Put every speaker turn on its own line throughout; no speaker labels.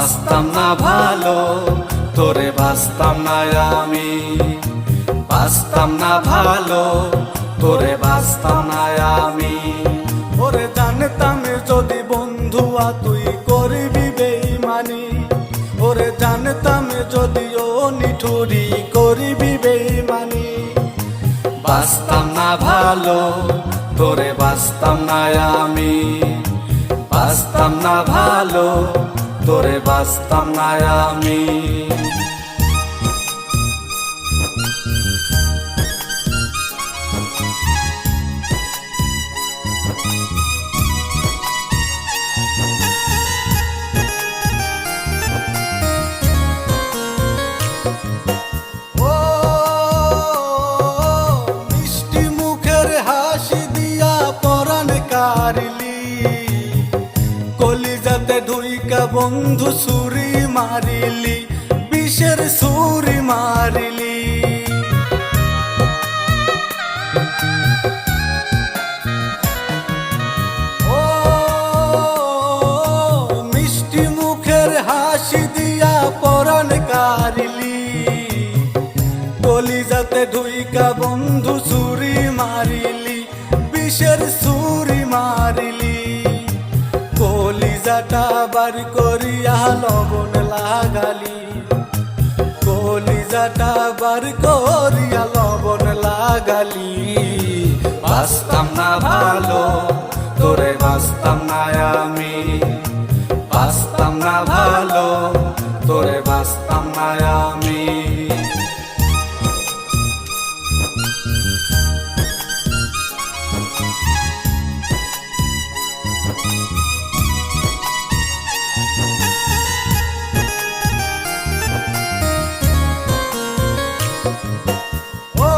বাসতাম না ভালো, তোরে বাসতাম না আমি। বাসতাম না ভালো, তোরে বাসতাম না আমি।
ওরে জানতাম যদি বন্ধুয়া তুই করবি বেইমানি, ওরে জানতাম যদি ও নিঠুরি করবি বেইমানি।
বাসতাম না ভালো, তোরে বাসতাম না আমি। বাসতাম না ভালো, তোরে বাসতাম না আমি।
ও মিষ্টি মুখের হাসি দিয়া পরাণ কারিলি, কলিজাতে ঢুইকা বন্ধু ছুরি মারিলি, বিষের ছুরি মারিলি। ও মিষ্টি মুখের হাসি দিয়া পরাণ কারিলি, কলিজাতে ঢুইকা বন্ধু ছুরি মারিলি, বিষের ছুরি মারিলি। কলিজাটা বার করিয়া লবণ লাগালি, কলিজাটা বার করিয়া লবণ লাগালি।
বাসতাম না ভালো, তোরে বাসতাম না আমি। বাসতাম না ভালো, তোরে বাসতাম না আমি।
ও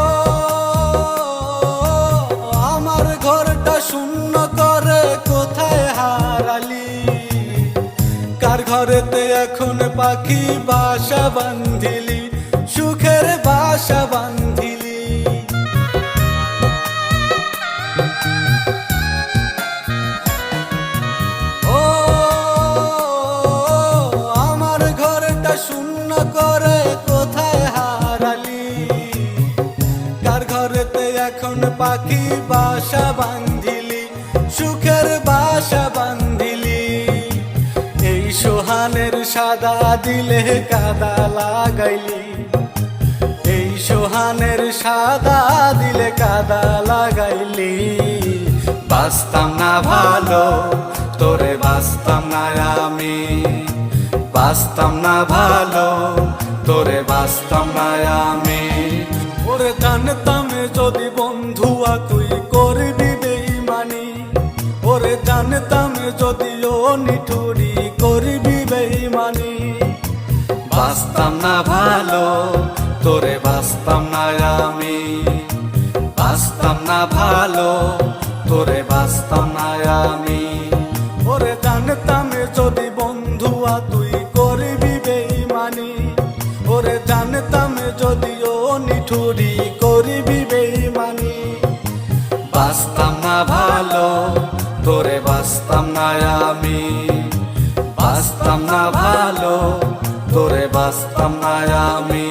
আমার ঘরটা শূন্য করে কোথায় হারালি, কার ঘরেতে এখন পাখি বাসা বান্ধিলি, সুখের বাসা বান্ধিলি। ও আমার ঘরটা শূন্য করে কোথায় হারালি, কার ঘরেতে এখন পাখি বাসা বান্ধিলি, সুখের বাসা বান্ধিলি। এই সোহানের সাদা দিলে কাদা লাগাইলি, এই সোহানের সাদা দিলে কাদা লাগাইলি।
বাসতাম না ভালো, তোরে বাসতাম না আমি। বাসতাম না ভালো, তোরে বাসতাম না আমি।
ওরে জানতাম যদি বন্ধুয়া তুই করবি বেইমানি, ওরে জানতাম যদি ও নিঠুরি করবি বেইমানি।
বাসতাম না ভালো, তোরে বাসতাম না আমি। বাসতাম না ভালো, তোরে বাসতাম না আমি।
ওরে জানতাম যদি বন্ধুয়া তুই করবি বেইমানি, ওরে জানতাম যদি ও নিঠুরি করবি বেইমানি।
বাসতাম না ভালো, তোরে বাসতাম না আমি। বাসতাম না ভালো, তোরে বাসতাম না আমি।